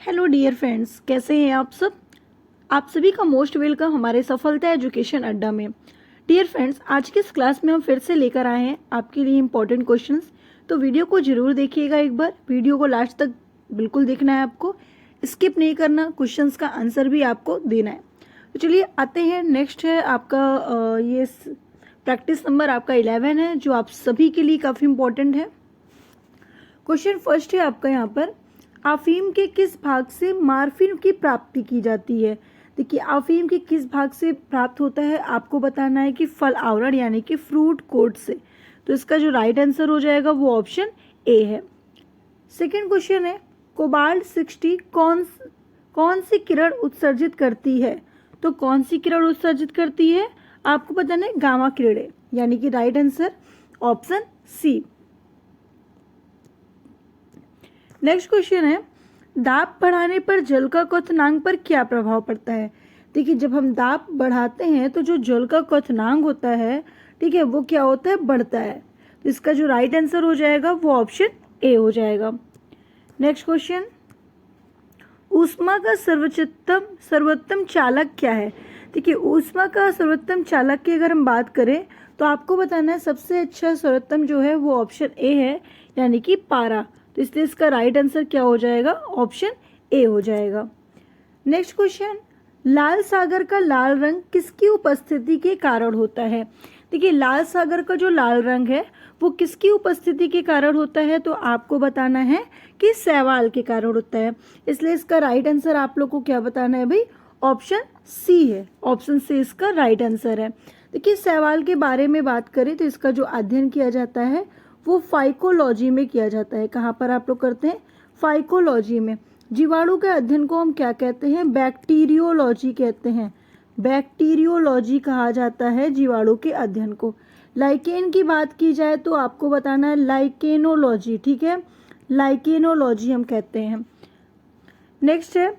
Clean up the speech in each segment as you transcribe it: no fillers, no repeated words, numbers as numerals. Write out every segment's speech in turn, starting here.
Hello dear friends, कैसे हैं आप सब। आप सभी का मोस्ट वेलकम हमारे सफलता एजुकेशन अड्डा में। डियर फ्रेंड्स, आज की इस क्लास में हम फिर से लेकर आए हैं आपके लिए इंपॉर्टेंट क्वेश्चंस। तो वीडियो को जरूर देखिएगा, एक बार वीडियो को लास्ट तक बिल्कुल देखना है आपको, स्किप नहीं करना, क्वेश्चंस का आंसर भी आपको देना है। तो चलिए आते हैं, नेक्स्ट है आपका ये प्रैक्टिस नंबर आपका 11 है, जो आप सभी के लिए काफ़ी इंपॉर्टेंट है। क्वेश्चन फर्स्ट है आपका यहाँ पर, अफीम के किस भाग से मार्फिन की प्राप्ति की जाती है। देखिए, अफीम के किस भाग से प्राप्त होता है आपको बताना है कि फल आवरण यानी कि फ्रूट कोट से। तो इसका जो राइट आंसर हो जाएगा वो ऑप्शन ए है। सेकेंड क्वेश्चन है, कोबाल्ट 60 कौन सी किरण उत्सर्जित करती है। तो कौन सी किरण उत्सर्जित करती है आपको बताना है, गामा किरणें, यानी कि right answer option C. Next question है, दाब बढ़ाने पर जल का क्वथनांक पर क्या प्रभाव पड़ता है। देखिए, जब हम दाब बढ़ाते हैं तो जो जल का क्वथनांक होता है, ठीक है, वो क्या होता है, बढ़ता है। तो इसका जो राइट आंसर हो जाएगा वो ऑप्शन ए हो जाएगा। नेक्स्ट क्वेश्चन, ऊष्मा का सर्वोत्तम चालक क्या है। देखिए, ऊष्मा का सर्वोत्तम चालक की अगर हम बात करें तो आपको बताना है सबसे अच्छा सर्वोत्तम जो है वो ऑप्शन ए है, यानी कि पारा। तो इसलिए इसका राइट आंसर क्या हो जाएगा, ऑप्शन ए हो जाएगा। नेक्स्ट क्वेश्चन, लाल सागर का लाल रंग किसकी उपस्थिति के कारण होता है। देखिए, लाल सागर का जो लाल रंग है वो किसकी उपस्थिति के कारण होता है, तो आपको बताना है कि शैवाल के कारण होता है। इसलिए इसका राइट आंसर आप लोग को क्या बताना है भाई, ऑप्शन सी है। ऑप्शन सी इसका राइट आंसर है। देखिए, शैवाल के बारे में बात करें तो इसका जो अध्ययन किया जाता है वो फाइकोलॉजी में किया जाता है। कहाँ पर आप लोग करते हैं, फाइकोलॉजी में। जीवाणु के अध्ययन को हम क्या कहते हैं, बैक्टीरियोलॉजी कहते हैं। बैक्टीरियोलॉजी कहा जाता है जीवाणु के अध्ययन को। लाइकेन की बात की जाए तो आपको बताना है लाइकेनोलॉजी, ठीक है, लाइकेनोलॉजी हम कहते हैं। नेक्स्ट है,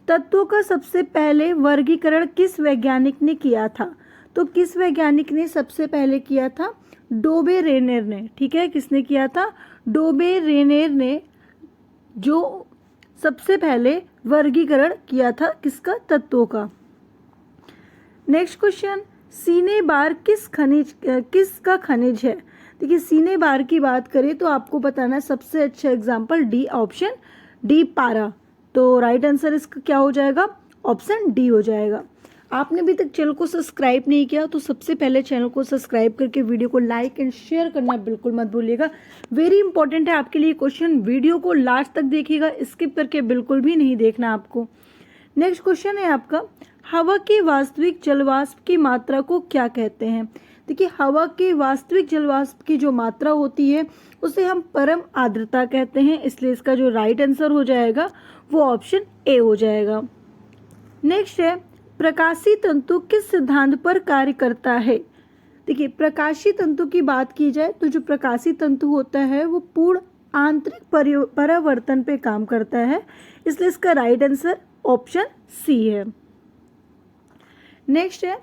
तत्वों का सबसे पहले वर्गीकरण किस वैज्ञानिक ने किया था। तो किस वैज्ञानिक ने सबसे पहले किया था, डोबे रेनेर ने, ठीक है, किसने किया था, डोबे रेनेर ने जो सबसे पहले वर्गीकरण किया था किसका, तत्वों का। नेक्स्ट क्वेश्चन, सीने बार किसका खनिज है। देखिए, सीने बार की बात करें तो आपको बताना है सबसे अच्छा एग्जांपल डी, ऑप्शन डी, पारा। तो राइट आंसर इसका क्या हो जाएगा, ऑप्शन डी हो जाएगा। आपने अभी तक चैनल को सब्सक्राइब नहीं किया तो सबसे पहले चैनल को सब्सक्राइब करके वीडियो को लाइक एंड शेयर करना बिल्कुल मत भूलिएगा। वेरी इंपॉर्टेंट है आपके लिए क्वेश्चन, वीडियो को लास्ट तक देखिएगा, स्किप करके बिल्कुल भी नहीं देखना आपको। नेक्स्ट क्वेश्चन है आपका, हवा के वास्तविक जलवाष्प की मात्रा को क्या कहते हैं। देखिए, हवा के वास्तविक जलवाष्प की जो मात्रा होती है उसे हम परम आर्द्रता कहते हैं। इसलिए इसका जो राइट आंसर हो जाएगा वो ऑप्शन ए हो जाएगा। नेक्स्ट है, प्रकाशीय तंतु किस सिद्धांत पर कार्य करता है। देखिए, प्रकाशीय तंतु की बात की जाए तो जो प्रकाशीय तंतु होता है वो पूर्ण आंतरिक परावर्तन पे काम करता है। इसलिए इसका राइट आंसर ऑप्शन सी है। नेक्स्ट है,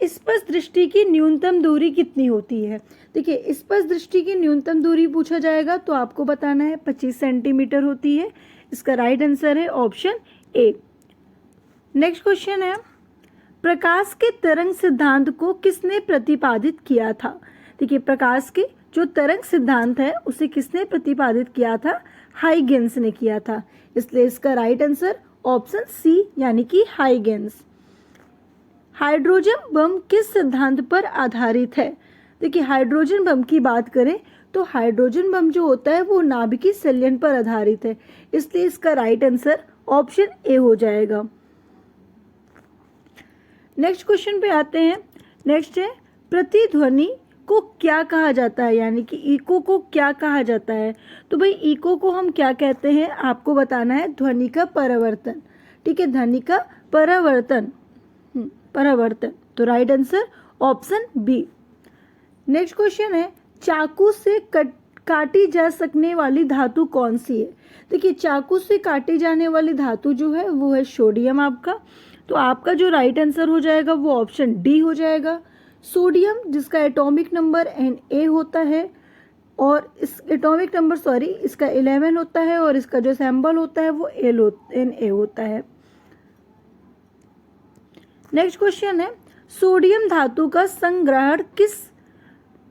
स्पष्ट दृष्टि की न्यूनतम दूरी कितनी होती है। देखिए, स्पष्ट दृष्टि की न्यूनतम दूरी पूछा जाएगा तो आपको बताना है 25 सेंटीमीटर होती है। इसका राइट आंसर है ऑप्शन ए। नेक्स्ट क्वेश्चन है, प्रकाश के तरंग सिद्धांत को किसने प्रतिपादित किया था। देखिए, प्रकाश के जो तरंग सिद्धांत है उसे किसने प्रतिपादित किया था, हाइगेंस ने किया था। इसलिए इसका राइट आंसर ऑप्शन सी, यानी कि हाइगेंस। हाइड्रोजन बम किस सिद्धांत पर आधारित है। देखिए, हाइड्रोजन बम की बात करें तो हाइड्रोजन बम जो होता है वो नाभिकीय संलयन पर आधारित है। इसलिए इसका राइट आंसर ऑप्शन ए हो जाएगा। नेक्स्ट क्वेश्चन पे आते हैं। नेक्स्ट है, प्रतिध्वनि को क्या कहा जाता है, यानी कि इको को क्या कहा जाता है। तो भाई, इको को हम क्या कहते हैं आपको बताना है, ध्वनि का परावर्तन, ठीक है, ध्वनि का परावर्तन, परावर्तन। तो right answer option B. Next question है, चाकू से काटी जा सकने वाली धातु कौन सी है। देखिए, चाकू से काटी जाने वाली धातु जो है वो है सोडियम आपका। तो आपका जो राइट आंसर हो जाएगा वो ऑप्शन डी हो जाएगा। सोडियम जिसका एटॉमिक नंबर Na होता है और इस एटॉमिक नंबर इसका 11 होता है और इसका जो सिंबल होता है वो Na होता है। नेक्स्ट क्वेश्चन है, सोडियम धातु का संग्रहण किस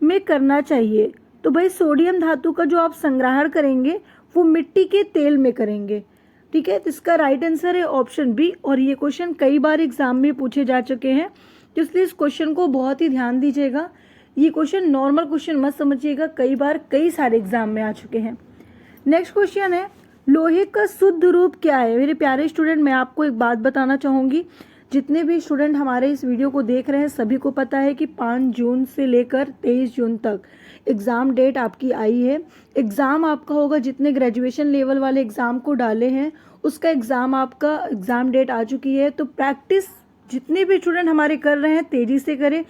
में करना चाहिए? तो भाई सोडियम धातु का जो आप संग्रहण करेंगे वो मिट्टी के तेल में करेंगे, ठीक है। तो इसका राइट आंसर है ऑप्शन बी। और ये क्वेश्चन कई बार एग्जाम में पूछे जा चुके हैं, तो इसलिए इस क्वेश्चन को बहुत ही ध्यान दीजिएगा। ये क्वेश्चन नॉर्मल क्वेश्चन मत समझिएगा, कई बार कई सारे एग्जाम में आ चुके हैं। नेक्स्ट क्वेश्चन है, लोहे का शुद्ध रूप क्या है? मेरे प्यारे स्टूडेंट, मैं आपको एक बात बताना चाहूँगी, जितने भी स्टूडेंट हमारे इस वीडियो को देख रहे हैं सभी को पता है कि 5 जून से लेकर 23 जून तक एग्ज़ाम डेट आपकी आई है। एग्ज़ाम आपका होगा, जितने ग्रेजुएशन लेवल वाले एग्ज़ाम को डाले हैं उसका एग्ज़ाम डेट आ चुकी है। तो प्रैक्टिस जितने भी स्टूडेंट हमारे कर रहे हैं तेज़ी से करें।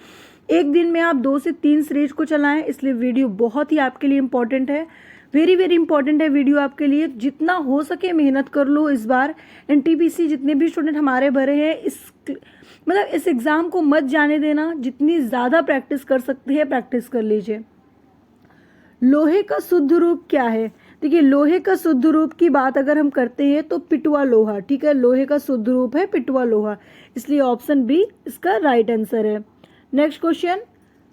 एक दिन में आप 2 से 3 सीरीज को चलाएं, इसलिए वीडियो बहुत ही आपके लिए इम्पॉर्टेंट है। वेरी वेरी इंपॉर्टेंट है वीडियो आपके लिए। जितना हो सके मेहनत कर लो इस बार। एनटीपीसी जितने भी स्टूडेंट हमारे भरे हैं, इस एग्ज़ाम को मत जाने देना। जितनी ज़्यादा प्रैक्टिस कर सकते हैं प्रैक्टिस कर लीजिए। लोहे का शुद्ध रूप क्या है? देखिए, लोहे का शुद्ध रूप की बात अगर हम करते हैं तो पिटवा लोहा, ठीक है। लोहे का शुद्ध रूप है पिटवा लोहा, इसलिए ऑप्शन बी इसका राइट आंसर है। नेक्स्ट क्वेश्चन,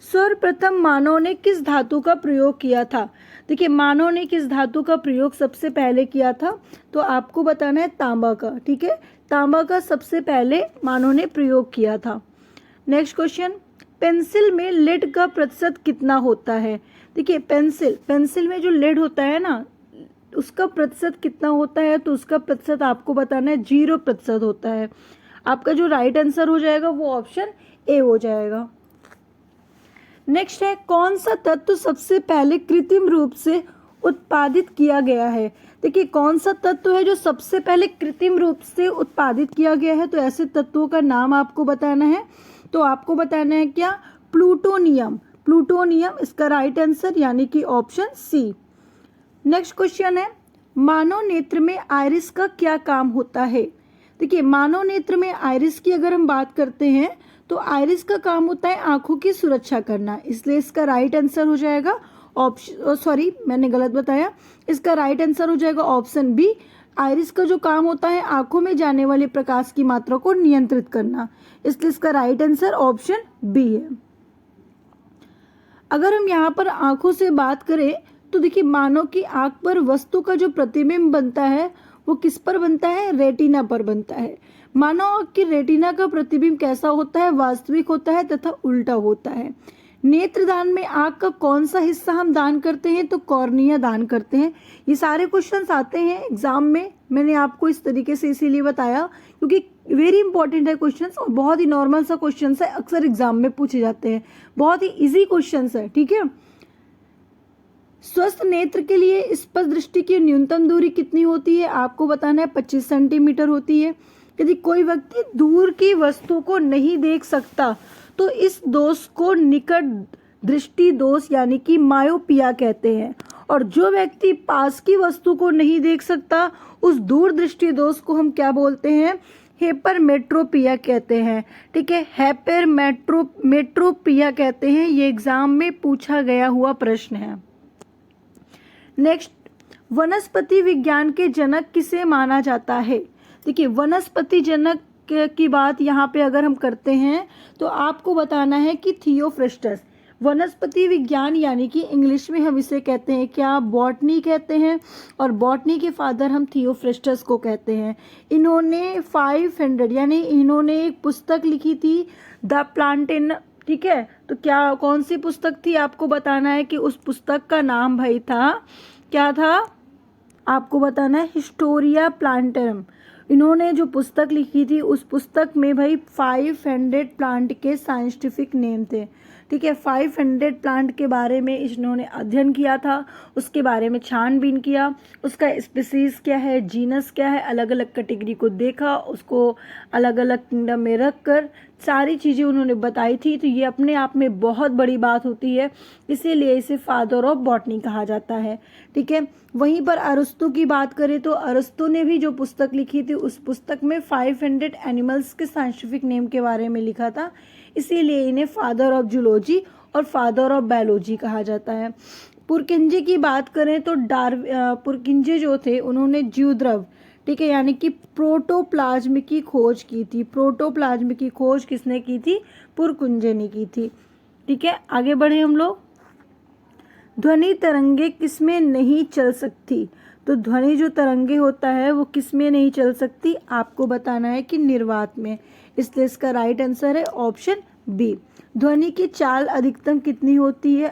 सर्वप्रथम मानव ने किस धातु का प्रयोग किया था? देखिए, मानव ने किस धातु का प्रयोग सबसे पहले किया था? तो आपको बताना है तांबा का, ठीक है। तांबा का सबसे पहले मानव ने प्रयोग किया था। नेक्स्ट क्वेश्चन, पेंसिल में लेड का प्रतिशत कितना होता है? देखिए, पेंसिल में जो लेड होता है ना, उसका प्रतिशत कितना होता है? तो उसका प्रतिशत आपको बताना है 0% होता है। आपका जो राइट आंसर हो जाएगा वो ऑप्शन ए हो जाएगा। नेक्स्ट है, कौन सा तत्व सबसे पहले कृत्रिम रूप से उत्पादित किया गया है? देखिए, कौन सा तत्व है जो सबसे पहले कृत्रिम रूप से उत्पादित किया गया है? तो ऐसे तत्वों का नाम आपको बताना है। तो आपको बताना है क्या? प्लूटोनियम। प्लूटोनियम इसका राइट आंसर, यानी कि ऑप्शन सी। नेक्स्ट क्वेश्चन है, मानव नेत्र में आइरिस का क्या काम होता है? देखिए, मानव नेत्र में आइरिस की अगर हम बात करते हैं तो आइरिस का काम होता है आंखों की सुरक्षा करना, इसलिए इसका राइट आंसर हो जाएगा मैंने गलत बताया। इसका राइट आंसर हो जाएगा ऑप्शन बी। आइरिस का जो काम होता है आंखों में जाने वाले प्रकाश की मात्रा को नियंत्रित करना, इसलिए इसका राइट आंसर ऑप्शन बी है। अगर हम यहाँ पर आंखों से बात करें तो देखिए, मानव की आंख पर वस्तु का जो प्रतिबिंब बनता है वो किस पर बनता है? रेटिना पर बनता है। मानव आंख की रेटिना का प्रतिबिंब कैसा होता है? वास्तविक होता है तथा उल्टा होता है। नेत्रदान में आंख का कौन सा हिस्सा हम दान करते हैं? तो कॉर्निया दान करते हैं। ये सारे क्वेश्चंस आते हैं एग्जाम में, मैंने आपको इस तरीके से इसीलिए बताया क्योंकि वेरी इंपॉर्टेंट है क्वेश्चंस और बहुत ही नॉर्मल सा क्वेश्चंस है, अक्सर एग्जाम में पूछे जाते हैं, बहुत ही इजी क्वेश्चंस है, ठीक है। स्वस्थ नेत्र के लिए स्पष्ट दृष्टि की न्यूनतम दूरी कितनी होती है? आपको बताना है 25 सेंटीमीटर होती है। यदि कोई व्यक्ति दूर की वस्तु को नहीं देख सकता तो इस दोष को निकट दृष्टि दोष यानी कि मायोपिया कहते हैं। और जो व्यक्ति पास की वस्तु को नहीं देख सकता उस दूर दृष्टि दोष को हम क्या बोलते हैं? हेपरमेट्रोपिया कहते हैं, ठीक है। हेपरमेट्रोपिया कहते हैं। ये एग्जाम में पूछा गया हुआ प्रश्न है। नेक्स्ट, वनस्पति विज्ञान के जनक किसे माना जाता है? देखिए, वनस्पति जनक की बात यहाँ पे अगर हम करते हैं तो आपको बताना है कि थियोफ्रेस्टस। वनस्पति विज्ञान यानी कि इंग्लिश में हम इसे कहते हैं क्या? बॉटनी कहते हैं। और बॉटनी के फादर हम थियोफ्रेस्टस को कहते हैं। इन्होंने 500 यानी इन्होंने एक पुस्तक लिखी थी द प्लांटेन, ठीक है। तो क्या कौन सी पुस्तक थी? आपको बताना है कि उस पुस्तक का नाम भाई था, क्या था? आपको बताना है हिस्टोरिया प्लांटरम। इन्होंने जो पुस्तक लिखी थी उस पुस्तक में भाई 500 प्लांट के साइंटिफिक नेम थे, ठीक है। 500 प्लांट के बारे में इन्होंने अध्ययन किया था, उसके बारे में छानबीन किया, उसका स्पीसीज क्या है, जीनस क्या है, अलग अलग कैटेगरी को देखा, उसको अलग अलग किंगडम में रख कर सारी चीज़ें उन्होंने बताई थी। तो ये अपने आप में बहुत बड़ी बात होती है, इसीलिए इसे फादर ऑफ बॉटनी कहा जाता है, ठीक है। वहीं पर अरस्तु की बात करें तो अरस्तु ने भी जो पुस्तक लिखी थी उस पुस्तक में 500 एनिमल्स के साइंटिफिक नेम के बारे में लिखा था, इसीलिए इन्हें फादर ऑफ जूलॉजी और फादर ऑफ बायोलॉजी कहा जाता है। पुरकिंजे की बात करें तो पुरकिंजे जो थे उन्होंने जीवद्रव, ठीक है, यानी कि प्रोटोप्लाज्म की खोज की थी। प्रोटोप्लाज्म की खोज किसने की थी? पुरकिंजे ने की थी। ठीक है, आगे बढ़े हम लोग। ध्वनि तरंगे किसमें नहीं चल सकती? तो ध्वनि जो तरंगे होता है वो किसमें नहीं चल सकती? आपको बताना है कि निर्वात में। इसलिए इसका राइट आंसर है ऑप्शन बी। ध्वनि की चाल अधिकतम कितनी होती है?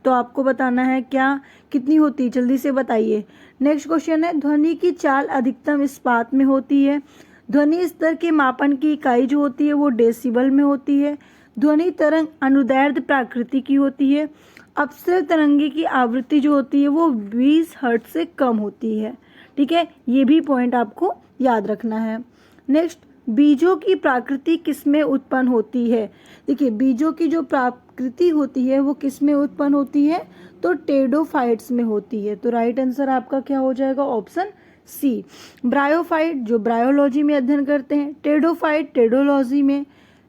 तो आपको बताना है क्या कितनी होती है, जल्दी से बताइए। नेक्स्ट क्वेश्चन है, ध्वनि की चाल अधिकतम इस्पात में होती है। ध्वनि स्तर के मापन की इकाई जो होती है वो डेसिबल में होती है। ध्वनि तरंग अनुदैर्ध्य प्रकृति की होती है। अपसर तरंगे की आवृत्ति जो होती है वो 20 हर्ट्ज से कम होती है। ठीक है, ये भी पॉइंट आपको याद रखना है। नेक्स्ट, बीजों की प्रकृति किसमें उत्पन्न होती है? देखिए, बीजों की जो प्रकृति होती है वो किसमें उत्पन्न होती है? तो टेडोफाइट्स में होती है। तो राइट आंसर आपका क्या हो जाएगा? Option C. ब्रायोफाइट जो ब्रायोलॉजी में अध्ययन करते हैं, टेडोफाइट टेडोलॉजी में।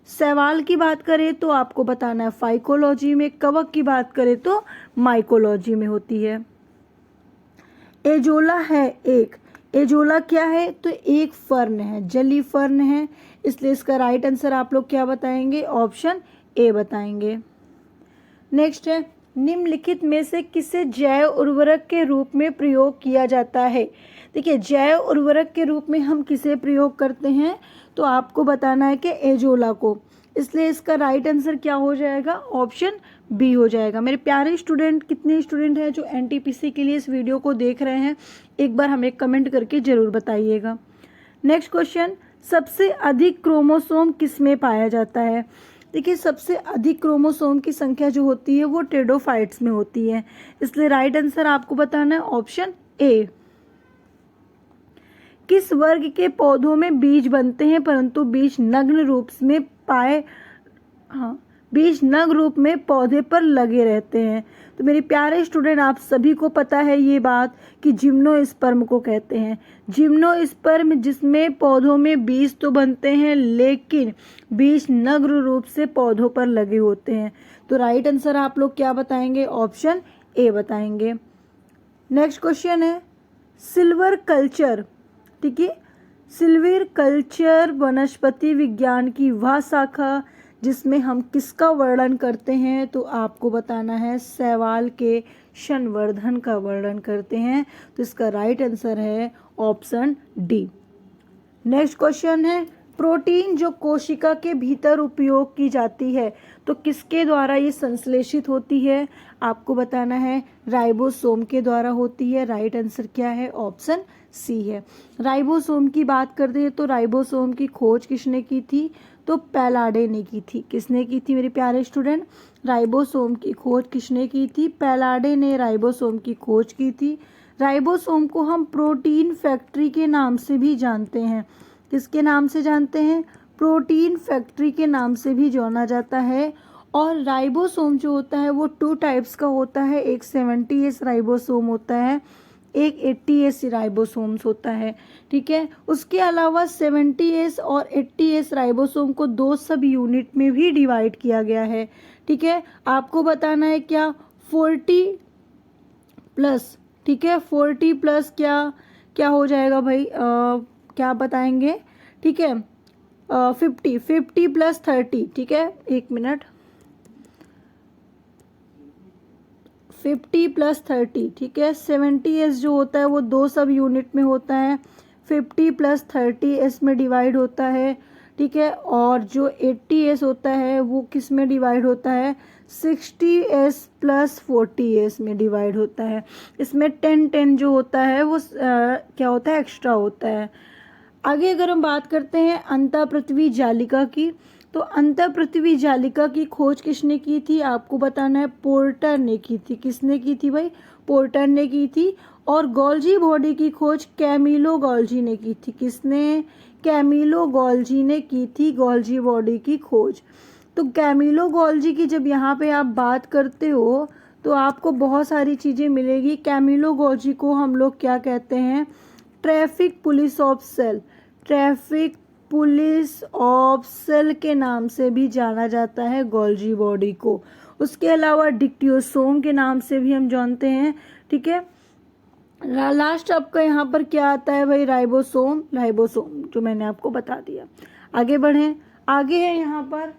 शैवाल की बात करें तो आपको बताना है फाइकोलॉजी में। कवक की बात करें तो माइकोलॉजी में होती है। एजोला है एक, एजोला क्या है? तो एक फर्न है, जली फर्न है। इसलिए इसका राइट आंसर आप लोग क्या बताएंगे? ऑप्शन ए बताएंगे। नेक्स्ट है, निम्नलिखित में से किसे जैव उर्वरक के रूप में प्रयोग किया जाता है? देखिए, जैव उर्वरक के रूप में हम किसे प्रयोग करते हैं? तो आपको बताना है कि एजोला को। इसलिए इसका राइट आंसर क्या हो जाएगा? ऑप्शन बी हो जाएगा। मेरे प्यारे स्टूडेंट, कितने स्टूडेंट हैं जो एनटीपीसी के लिए इस वीडियो को देख रहे हैं? एक बार हमें कमेंट करके जरूर बताइएगा। नेक्स्ट क्वेश्चन, सबसे अधिक क्रोमोसोम किसमें पाया जाता है? देखिए, सबसे अधिक क्रोमोसोम की संख्या जो होती है वो टेडोफाइट्स में होती है। इसलिए राइट आंसर आपको बताना है ऑप्शन ए। किस वर्ग के पौधों में बीज बनते हैं परंतु बीज नग्न रूप में बीज नग्न रूप में पौधे पर लगे रहते हैं? तो मेरे प्यारे स्टूडेंट, आप सभी को पता है ये बात कि जिम्नोस्पर्म को कहते हैं। जिम्नोस्पर्म जिसमें पौधों में बीज तो बनते हैं लेकिन बीज नग्न रूप से पौधों पर लगे होते हैं। तो राइट आंसर आप लोग क्या बताएंगे? ऑप्शन ए बताएंगे। नेक्स्ट क्वेश्चन है, सिल्वर कल्चर, ठीक है, सिल्वर कल्चर वनस्पति विज्ञान की वह शाखा जिसमें हम किसका वर्णन करते हैं? तो आपको बताना है शैवाल के संवर्धन का वर्णन करते हैं। तो इसका राइट आंसर है ऑप्शन डी। नेक्स्ट क्वेश्चन है, प्रोटीन जो कोशिका के भीतर उपयोग की जाती है तो किसके द्वारा ये संश्लेषित होती है? आपको बताना है राइबोसोम के द्वारा होती है। राइट आंसर क्या है? ऑप्शन सी है। राइबोसोम की बात करते हैं तो राइबोसोम की खोज किसने की थी? तो पैलाडे ने की थी। किसने की थी मेरे प्यारे स्टूडेंट? राइबोसोम की खोज किसने की थी? पैलाडे ने राइबोसोम की खोज की थी। राइबोसोम को हम प्रोटीन फैक्ट्री के नाम से भी जानते हैं। किसके नाम से जानते हैं? प्रोटीन फैक्ट्री के नाम से भी जाना जाता है। और राइबोसोम जो होता है वो 2 टाइप्स का होता है। एक 70S राइबोसोम होता है, एक 80S राइबोसोम्स होता है। ठीक है, उसके अलावा 70S और 80S राइबोसोम को 2 सब यूनिट में भी डिवाइड किया गया है। ठीक है, आपको बताना है क्या? 40 प्लस, ठीक है, 40 प्लस क्या हो जाएगा भाई? क्या बताएंगे? ठीक है, 50 प्लस 30, ठीक है, एक मिनट, 50 प्लस 30, ठीक है। 70S जो होता है वो 2 सब यूनिट में होता है। 50 प्लस 30S में डिवाइड होता है, ठीक है। और जो 80S होता है वो किस में डिवाइड होता है? 60S प्लस 40S में डिवाइड होता है। इसमें 10 जो होता है वो क्या होता है? एक्स्ट्रा होता है। आगे अगर हम बात करते हैं अंतःपृथ्वी जालिका की, तो अंतःपृथ्वी जालिका की खोज किसने की थी? आपको बताना है पोर्टर ने की थी। किसने की थी भाई? पोर्टर ने की थी। और गोल्जी बॉडी की खोज कैमिलो गोल्जी ने की थी। किसने? कैमिलो गोल्जी ने की थी गोल्जी बॉडी की खोज। तो कैमिलो गोल्जी की जब यहाँ पे आप बात करते हो तो आपको बहुत सारी चीज़ें मिलेगी। कैमिलो गोल्जी को हम लोग क्या कहते हैं? Traffic police of cell, traffic police of cell के नाम से भी जाना जाता है गोल्जी बॉडी को। उसके अलावा डिक्टियोसोम के नाम से भी हम जानते हैं। ठीक है, लास्ट आपका यहाँ पर क्या आता है भाई, राइबोसोम, राइबोसोम जो मैंने आपको बता दिया। आगे बढ़ें, आगे है यहाँ पर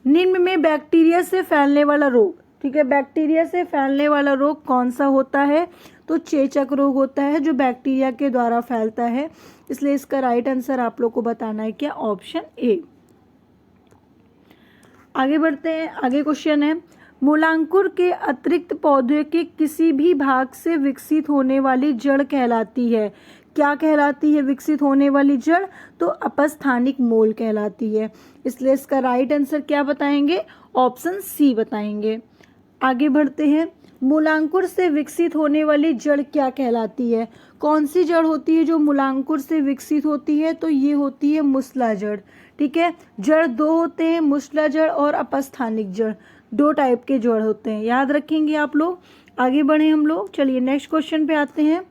निम्न में बैक्टीरिया से फैलने वाला रोग। ठीक है, बैक्टीरिया से फैलने वाला रोग कौन सा होता है, तो चेचक रोग होता है जो बैक्टीरिया के द्वारा फैलता है। इसलिए इसका राइट आंसर आप लोग को बताना है क्या, ऑप्शन ए। आगे बढ़ते हैं, आगे क्वेश्चन है मूलांकुर के अतिरिक्त पौधे के किसी भी भाग से विकसित होने वाली जड़ कहलाती है। क्या कहलाती है विकसित होने वाली जड़, तो अपस्थानिक मूल कहलाती है। इसलिए इसका राइट आंसर क्या बताएंगे, ऑप्शन सी बताएंगे। आगे बढ़ते हैं, मूलांकुर से विकसित होने वाली जड़ क्या कहलाती है। कौन सी जड़ होती है जो मूलांकुर से विकसित होती है, तो ये होती है मुसला जड़। ठीक है, जड़ दो होते हैं, मुसला जड़ और अपस्थानिक जड़, दो टाइप के जड़ होते हैं, याद रखेंगे आप लोग। आगे बढ़े हम लोग, चलिए नेक्स्ट क्वेश्चन पे आते हैं।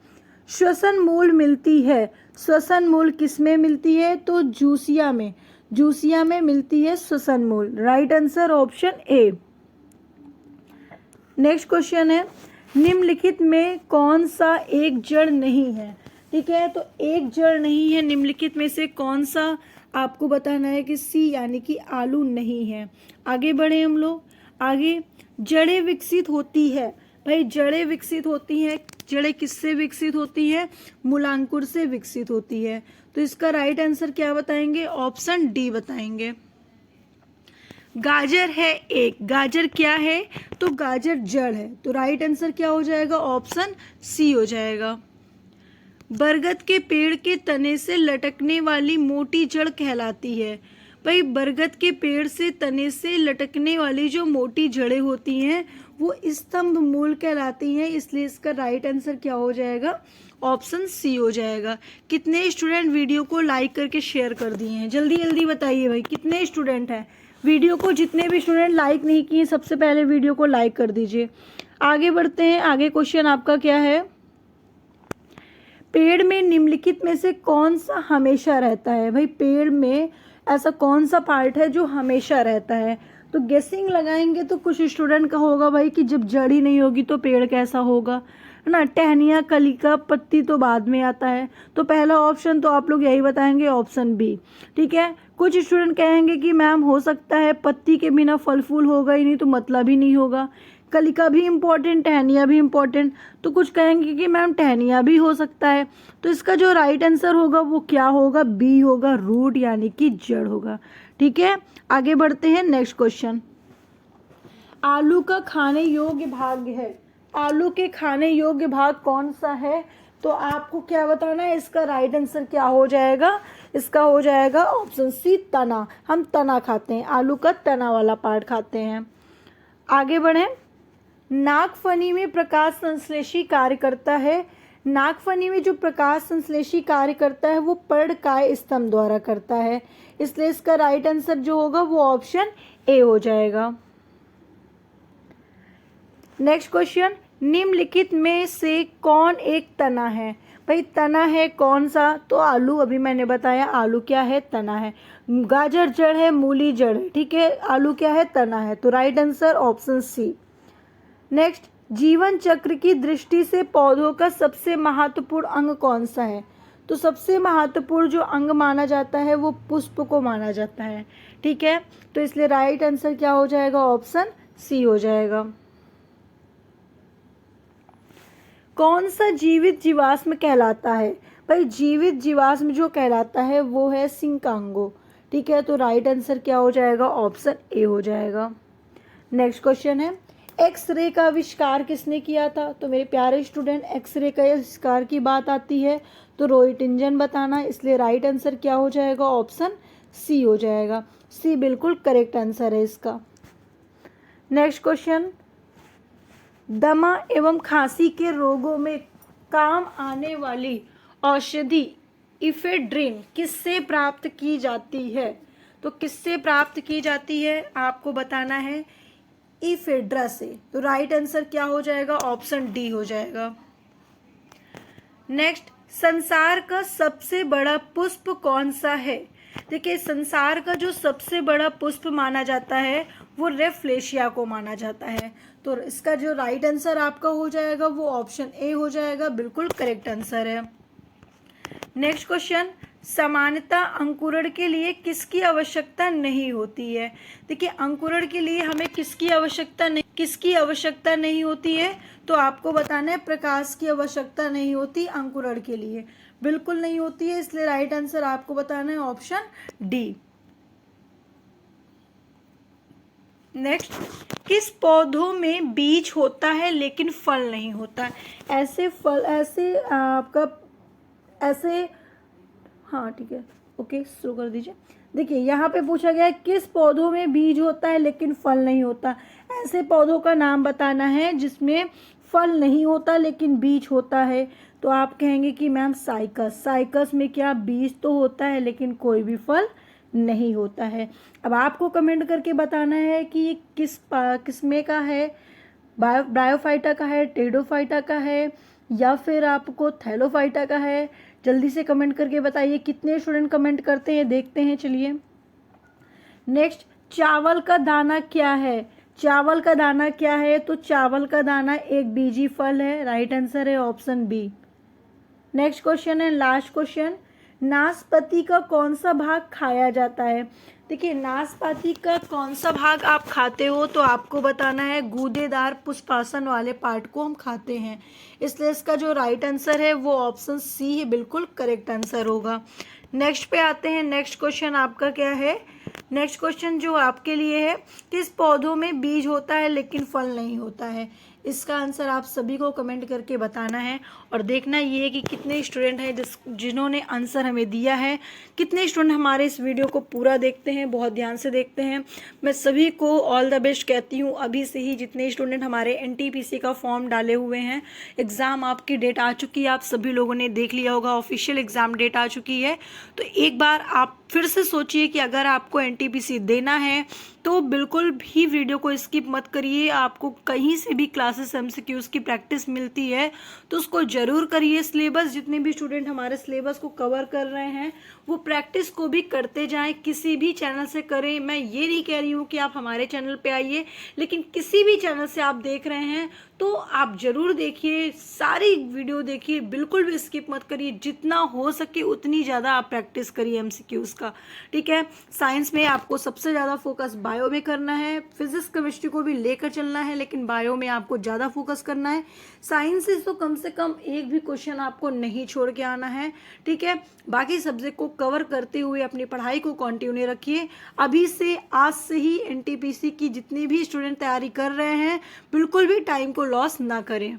श्वसन मूल मिलती है, श्वसन मूल किसमें मिलती है, तो जूसिया में, जूसिया में मिलती है श्वसन मूल। Right answer option A. Next question है निम्नलिखित में कौन सा एक जड़ नहीं है। ठीक है, तो एक जड़ नहीं है, निम्नलिखित में से कौन सा आपको बताना है कि सी यानी कि आलू नहीं है। आगे बढ़े हम लोग, आगे जड़ें विकसित होती है, भाई जड़ें विकसित होती हैं, जड़ें किससे विकसित होती है, मूलांकुर से विकसित होती है। तो इसका राइट आंसर क्या बताएंगे, ऑप्शन डी बताएंगे। गाजर है एक, गाजर क्या है, तो गाजर जड़ है, तो राइट आंसर क्या हो जाएगा, ऑप्शन सी हो जाएगा। बरगद के पेड़ के तने से लटकने वाली मोटी जड़ कहलाती है। भाई बरगद के पेड़ से तने से लटकने वाली जो मोटी जड़ें होती हैं वो स्तंभ मूल कहलाती हैं। इसलिए इसका राइट आंसर क्या हो जाएगा, ऑप्शन सी हो जाएगा। कितने स्टूडेंट वीडियो को लाइक करके शेयर कर दिए हैं, जल्दी जल्दी बताइए भाई कितने स्टूडेंट हैं वीडियो को। जितने भी स्टूडेंट लाइक नहीं किए सबसे पहले वीडियो को लाइक कर दीजिए। आगे बढ़ते हैं, आगे क्वेश्चन आपका क्या है, पेड़ में निम्नलिखित में से कौन सा हमेशा रहता है। भाई पेड़ में ऐसा कौन सा पार्ट है जो हमेशा रहता है, तो गेसिंग लगाएंगे तो कुछ स्टूडेंट का होगा भाई कि जब जड़ ही नहीं होगी तो पेड़ कैसा होगा, है ना। टहनियाँ, कलिका, पत्ती तो बाद में आता है, तो पहला ऑप्शन तो आप लोग यही बताएंगे, ऑप्शन बी। ठीक है, कुछ स्टूडेंट कहेंगे कि मैम हो सकता है पत्ती के बिना फल फूल होगा ही नहीं तो मतलब ही नहीं होगा, कलिका भी इम्पोर्टेंट, टहनिया भी इम्पोर्टेंट, तो कुछ कहेंगे कि मैम टहनिया भी हो सकता है। तो इसका जो राइट आंसर होगा वो क्या होगा, बी होगा, रूट यानी कि जड़ होगा। ठीक है, आगे बढ़ते हैं, नेक्स्ट क्वेश्चन। आलू का खाने योग्य भाग है, आलू के खाने योग्य भाग कौन सा है, तो आपको क्या बताना है, इसका राइट आंसर क्या हो जाएगा, इसका हो जाएगा ऑप्शन सी, तना। हम तना खाते हैं, आलू का तना वाला पार्ट खाते हैं। आगे बढ़ें, नागफनी में प्रकाश संश्लेषी कार्य करता है। नागफनी में जो प्रकाश संश्लेषी कार्य करता है वो पर्णकाय स्तंभ द्वारा करता है। इसलिए इसका राइट आंसर जो होगा वो ऑप्शन ए हो जाएगा। नेक्स्ट क्वेश्चन, निम्नलिखित में से कौन एक तना है। भाई तना है कौन सा, तो आलू, अभी मैंने बताया आलू क्या है, तना है। गाजर जड़ है, मूली जड़ है, ठीक है, आलू क्या है, तना है, तो right answer option C. Next, जीवन चक्र की दृष्टि से पौधों का सबसे महत्वपूर्ण अंग कौन सा है, तो सबसे महत्वपूर्ण जो अंग माना जाता है वो पुष्प को माना जाता है। ठीक है, तो इसलिए राइट आंसर क्या हो जाएगा, ऑप्शन सी हो जाएगा। कौन सा जीवित जीवाश्म कहलाता है, भाई जीवित जीवाश्म जो कहलाता है वो है सिंकांगो। ठीक है, तो राइट आंसर क्या हो जाएगा, ऑप्शन ए हो जाएगा। नेक्स्ट क्वेश्चन है, एक्सरे का आविष्कार किसने किया था, तो मेरे प्यारे स्टूडेंट एक्सरे का आविष्कार की बात आती है तो रोइटिंजन बताना, इसलिए राइट आंसर क्या हो जाएगा, ऑप्शन सी हो जाएगा। सी बिल्कुल करेक्ट आंसर है इसका। नेक्स्ट क्वेश्चन, दमा एवं खांसी के रोगों में काम आने वाली औषधि इफेड्रिन किससे प्राप्त की जाती है, तो किससे प्राप्त की जाती है आपको बताना है, इफेड्रा से, तो राइट आंसर क्या हो जाएगा, ऑप्शन डी हो जाएगा। नेक्स्ट, संसार का सबसे बड़ा पुष्प कौन सा है, देखिए संसार का जो सबसे बड़ा पुष्प माना जाता है वो रेफलेशिया को माना जाता है। तो इसका जो राइट आंसर आपका हो जाएगा वो ऑप्शन ए हो जाएगा, बिल्कुल करेक्ट आंसर है। नेक्स्ट क्वेश्चन, सामान्यतः अंकुरण के लिए किसकी आवश्यकता नहीं होती है? देखिए अंकुरण के लिए हमें किसकी आवश्यकता नहीं होती है? तो आपको बताना है प्रकाश की आवश्यकता नहीं होती अंकुरण के लिए, बिल्कुल नहीं होती है, इसलिए राइट आंसर आपको बताना है ऑप्शन डी। नेक्स्ट, किस पौधों में बीज होता है लेकिन फल नहीं होता है? हाँ ठीक है, ओके शुरू कर दीजिए। देखिए यहाँ पे पूछा गया है किस पौधों में बीज होता है लेकिन फल नहीं होता। ऐसे पौधों का नाम बताना है जिसमें फल नहीं होता लेकिन बीज होता है। तो आप कहेंगे कि मैम साइकस में क्या बीज तो होता है लेकिन कोई भी फल नहीं होता है। अब आपको कमेंट करके बताना है कि ये किसमें का है, ब्रायोफाइटा का है, टेरिडोफाइटा का है, या फिर आपको थैलोफाइटा का है। जल्दी से कमेंट करके बताइए कितने स्टूडेंट कमेंट करते हैं, देखते हैं। चलिए नेक्स्ट, चावल का दाना क्या है? चावल का दाना क्या है? तो चावल का दाना एक बीजी फल है, राइट आंसर है ऑप्शन बी। नेक्स्ट क्वेश्चन है, लास्ट क्वेश्चन, नाशपाती का कौन सा भाग खाया जाता है? देखिए नाशपाती का कौन सा भाग आप खाते हो? तो आपको बताना है गूदेदार पुष्पासन वाले पार्ट को हम खाते हैं, इसलिए इसका जो राइट आंसर है वो ऑप्शन सी है, बिल्कुल करेक्ट आंसर होगा। नेक्स्ट पे आते हैं। नेक्स्ट क्वेश्चन आपका क्या है? नेक्स्ट क्वेश्चन जो आपके लिए है, किस पौधों में बीज होता है लेकिन फल नहीं होता है? इसका आंसर आप सभी को कमेंट करके बताना है और देखना ये है कि कितने स्टूडेंट हैं जिन्होंने आंसर हमें दिया है, कितने स्टूडेंट हमारे इस वीडियो को पूरा देखते हैं, बहुत ध्यान से देखते हैं। मैं सभी को ऑल द बेस्ट कहती हूँ। अभी से ही जितने स्टूडेंट हमारे एनटीपीसी का फॉर्म डाले हुए हैं, एग्ज़ाम आपकी डेट आ चुकी है, आप सभी लोगों ने देख लिया होगा, ऑफिशियल एग्ज़ाम डेट आ चुकी है। तो एक बार आप फिर से सोचिए कि अगर आपको एनटीपीसी देना है तो बिल्कुल भी वीडियो को स्किप मत करिए। आपको कहीं से भी क्लासेस एमसीक्यूज की प्रैक्टिस मिलती है तो उसको ज़रूर करिए। सिलेबस जितने भी स्टूडेंट हमारे सिलेबस को कवर कर रहे हैं वो प्रैक्टिस को भी करते जाएं, किसी भी चैनल से करें। मैं ये नहीं कह रही हूँ कि आप हमारे चैनल पे आइए, लेकिन किसी भी चैनल से आप देख रहे हैं तो आप ज़रूर देखिए, सारी वीडियो देखिए, बिल्कुल भी स्किप मत करिए। जितना हो सके उतनी ज़्यादा आप प्रैक्टिस करिए एमसीक्यूज का, ठीक है। साइंस में आपको सबसे ज़्यादा फोकस बायो में करना है, फिजिक्स केमिस्ट्री को भी लेकर चलना है, लेकिन बायो में आपको ज़्यादा फोकस करना है। साइंस से तो कम से कम एक भी क्वेश्चन आपको नहीं छोड़ के आना है, ठीक है। बाकी सब्जेक्ट को कवर करते हुए अपनी पढ़ाई को कंटिन्यू रखिए। अभी से आज से ही एनटीपीसी की जितनी भी स्टूडेंट तैयारी कर रहे हैं बिल्कुल भी टाइम को लॉस ना करें।